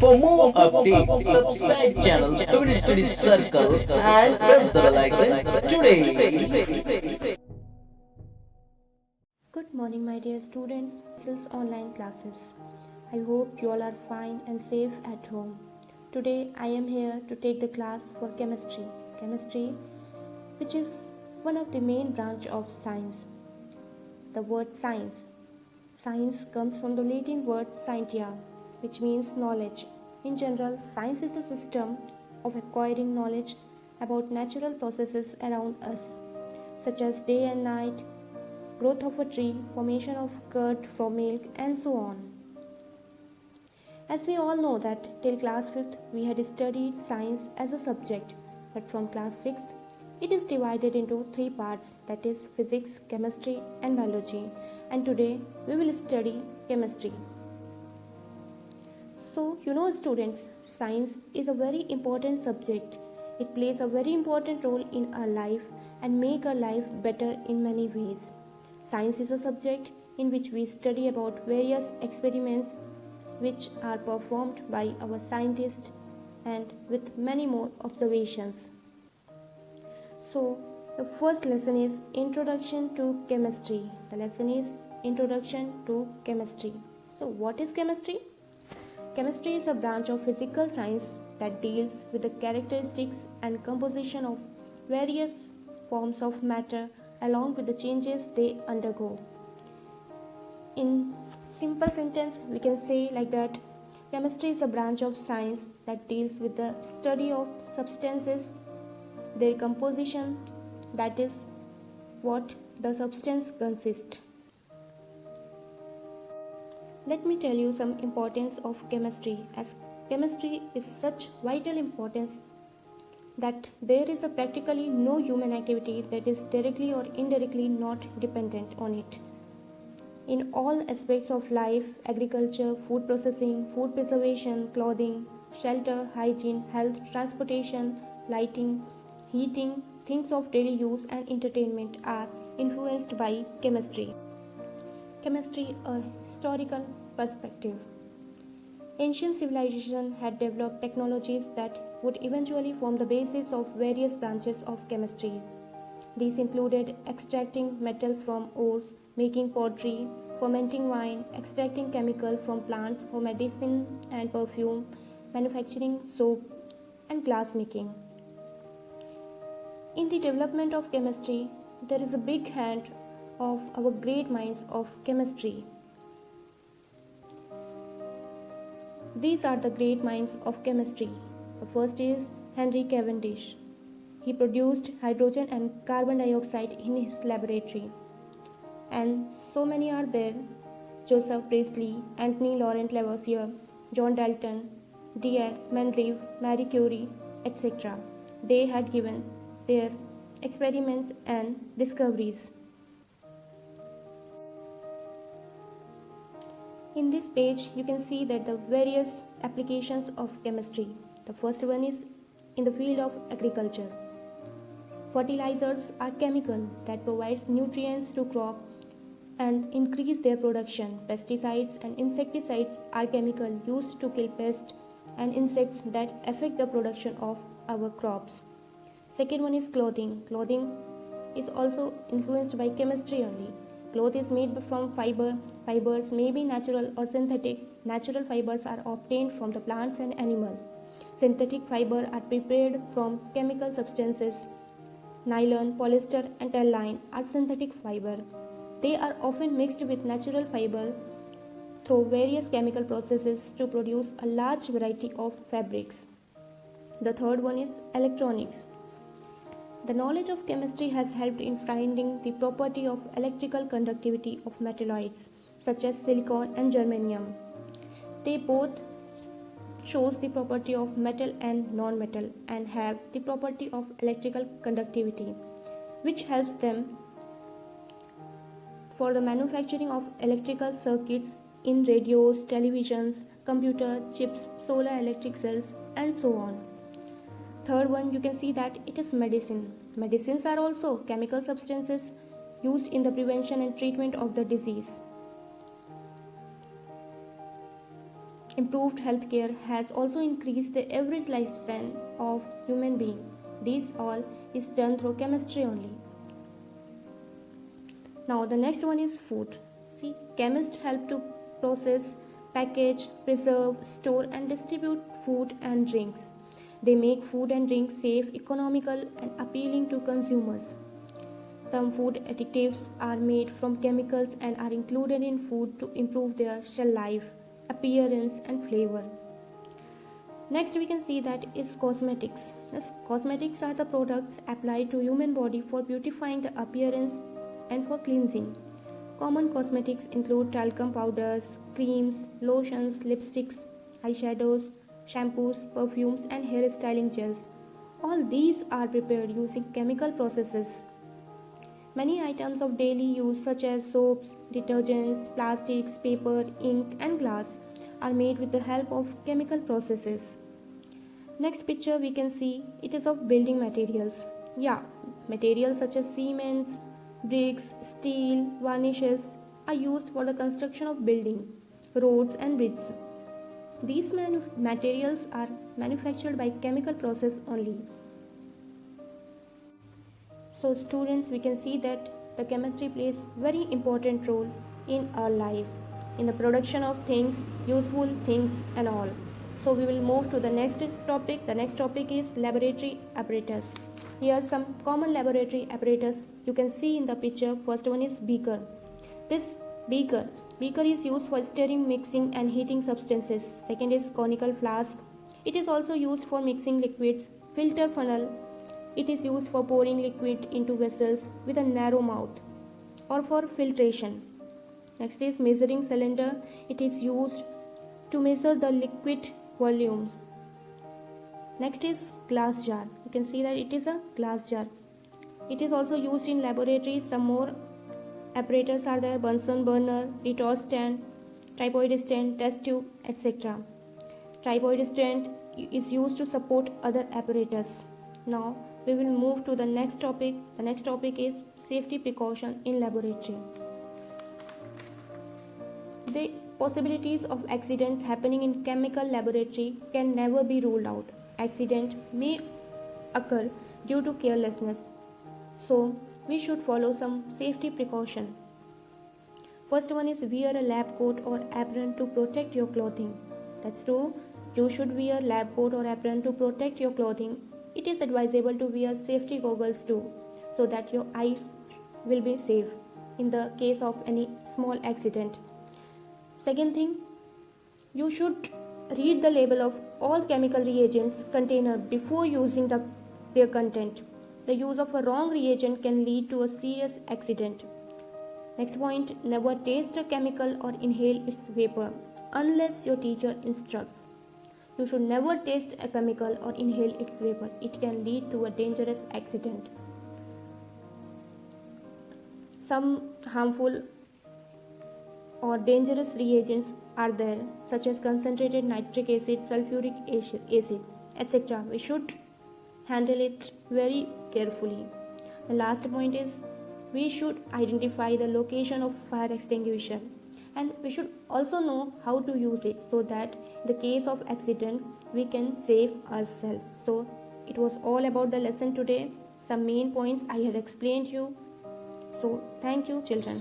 For more updates, subscribe channel Community Studies Circle and press the bell icon today. Good morning, my dear students. This is online classes. I hope you all are fine and safe at home. Today, I am here to take the class for chemistry. Chemistry, which is one of the main branch of science. The word science. Science comes from the Latin word scientia, which means knowledge. In general, science is the system of acquiring knowledge about natural processes around us, such as day and night, growth of a tree, formation of curd from milk, and so on. As we all know that till class 5th we had studied science as a subject, but from class 6th it is divided into three parts, that is physics, chemistry and biology, and today we will study chemistry. So, students, science is a very important subject. It plays a very important role in our life and make our life better in many ways. Science is a subject in which we study about various experiments which are performed by our scientists and with many more observations. So, the first lesson is Introduction to Chemistry. The lesson is Introduction to Chemistry. So, what is chemistry? Chemistry is a branch of physical science that deals with the characteristics and composition of various forms of matter along with the changes they undergo. In simple sentence, we can say like that: chemistry is a branch of science that deals with the study of substances, their composition, that is, what the substance consists. Let me tell you some importance of chemistry, as chemistry is such vital importance that there is practically no human activity that is directly or indirectly not dependent on it. In all aspects of life, agriculture, food processing, food preservation, clothing, shelter, hygiene, health, transportation, lighting, heating, things of daily use and entertainment are influenced by chemistry. Chemistry, a historical perspective. Ancient civilization had developed technologies that would eventually form the basis of various branches of chemistry. These included extracting metals from ores, making pottery, fermenting wine, extracting chemical from plants for medicine and perfume, manufacturing soap, and glass making. In the development of chemistry, there is a big hand of our great minds of chemistry. These are the great minds of chemistry. The first is Henry Cavendish. He produced hydrogen and carbon dioxide in his laboratory. And so many are there: Joseph Priestley, Anthony Laurent Lavoisier, John Dalton, Dr. Mendeleev, Marie Curie, etc. They had given their experiments and discoveries. In this page, you can see that the various applications of chemistry. The first one is in the field of agriculture. Fertilizers are chemical that provides nutrients to crop and increase their production. Pesticides and insecticides are chemical used to kill pests and insects that affect the production of our crops. Second one is clothing. Clothing is also influenced by chemistry only. Cloth is made from fiber. Fibers may be natural or synthetic. Natural fibers are obtained from the plants and animals. Synthetic fibers are prepared from chemical substances. Nylon, polyester, and telluride are synthetic fiber. They are often mixed with natural fiber through various chemical processes to produce a large variety of fabrics. The third one is electronics. The knowledge of chemistry has helped in finding the property of electrical conductivity of metalloids such as silicon and germanium. They both shows the property of metal and non-metal and have the property of electrical conductivity, which helps them for the manufacturing of electrical circuits in radios, televisions, computer chips, solar electric cells, and so on. Third one, you can see that it is medicine. Medicines are also chemical substances used in the prevention and treatment of the disease. Improved healthcare has also increased the average lifespan of human being. This all is done through chemistry only. Now the next one is food. See, chemists help to process, package, preserve, store and distribute food and drinks. They make food and drinks safe, economical and appealing to consumers. Some food additives are made from chemicals and are included in food to improve their shelf life, appearance and flavor. Next we can see that is cosmetics. Yes, cosmetics are the products applied to human body for beautifying the appearance and for cleansing. Common cosmetics include talcum powders, creams, lotions, lipsticks, eyeshadows, shampoos, perfumes and hair styling gels. All these are prepared using chemical processes. Many items of daily use such as soaps, detergents, plastics, paper, ink and glass are made with the help of chemical processes. Next picture we can see it is of building materials. Yeah, materials such as cements, bricks, steel, varnishes are used for the construction of building, roads and bridges. These materials are manufactured by chemical process only. So students, we can see that the chemistry plays very important role in our life, in the production of things, useful things and all. So we will move to the next topic. The next topic is laboratory apparatus. Here are some common laboratory apparatus you can see in the picture. First one is beaker. This beaker is used for stirring, mixing and heating substances. Second is conical flask. It is also used for mixing liquids. Filter funnel. It is used for pouring liquid into vessels with a narrow mouth or for filtration. Next is measuring cylinder. It is used to measure the liquid volumes. Next is glass jar. You can see that it is a glass jar. It is also used in laboratories. Some more apparatus are there: Bunsen burner, retort stand, tripod stand, test tube, etc. Tripod stand is used to support other apparatus. Now we will move to the next topic. The next topic is safety precaution in laboratory. The possibilities of accidents happening in chemical laboratory can never be ruled out. Accident may occur due to carelessness. So we should follow some safety precaution. First one is wear a lab coat or apron to protect your clothing. That's true. You should wear lab coat or apron to protect your clothing. It is advisable to wear safety goggles too, so that your eyes will be safe in the case of any small accident. Second thing, you should read the label of all chemical reagents container before using their content. The use of a wrong reagent can lead to a serious accident. Next point, never taste a chemical or inhale its vapor unless your teacher instructs. You should never taste a chemical or inhale its vapor. It can lead to a dangerous accident. Some harmful or dangerous reagents are there, such as concentrated nitric acid, sulfuric acid, etc. We should handle it very carefully. The last point is we should identify the location of fire extinguisher, and we should also know how to use it, so that in the case of accident we can save ourselves. So it was all about the lesson today. Some main points I had explained you. So thank you children.